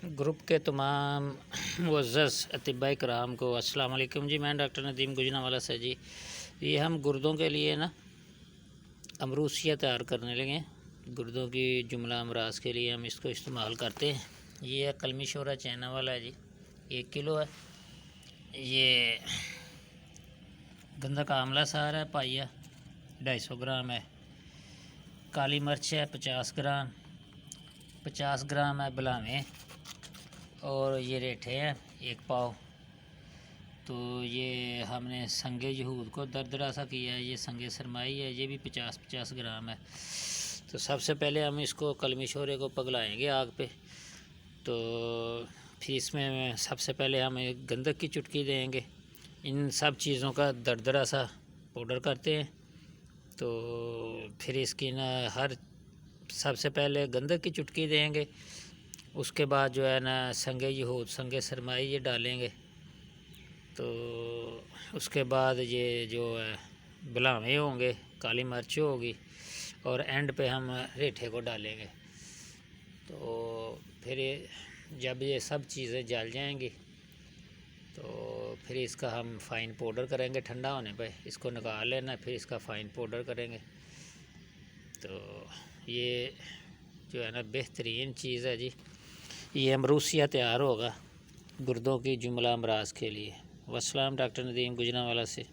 Group के तमाम मुअज़्ज़ज़ अतिबाई कराम को अस्सलाम वालेकुम जी। मैं डॉक्टर नदीम गुजरांवाला से जी। ये हम गुर्दों के लिए ना अमरूसिया तैयार करने लगे। गुर्दों की जुमला अमराज के लिए हम इसको इस्तेमाल करते हैं। ये कलमी शोरा चाइना वाला है जी, 1 किलो है। ये गंधक आंवला सार है पाइया 250 ग्राम है। काली मिर्च है 50 ग्राम, 50 ग्राम है बलावें, और ये रेठे हैं 1 पाव। तो ये हमने संगे यहूद को दरदरा सा किया है। ये संगे सरमाई है, ये भी 50-50 ग्राम है। तो सबसे पहले हम इसको कलमी शोरे को पगलाएंगे आग पे। तो फिर इसमें सबसे पहले हम एक गंधक की चुटकी देंगे। इन सब चीज़ों का दरदरा सा पाउडर करते हैं। तो फिर इसकी ना सबसे पहले गंधक की चुटकी देंगे। उसके बाद जो है ना संगे यहूद संगे सरमाई ये डालेंगे। तो उसके बाद ये जो है बलावे होंगे, काली मिर्च होगी, और एंड पे हम रेठे को डालेंगे। तो फिर जब ये सब चीज़ें जल जाएंगी तो फिर इसका हम फ़ाइन पाउडर करेंगे। ठंडा होने पे इसको निकाल लेना, फिर इसका फ़ाइन पाउडर करेंगे। तो ये जो है ना बेहतरीन चीज़ है जी। ये अमरूसिया तैयार होगा गुर्दों की जुमला अमराज के लिए। वस्सलाम, डॉक्टर नदीम गुजरांवाला से।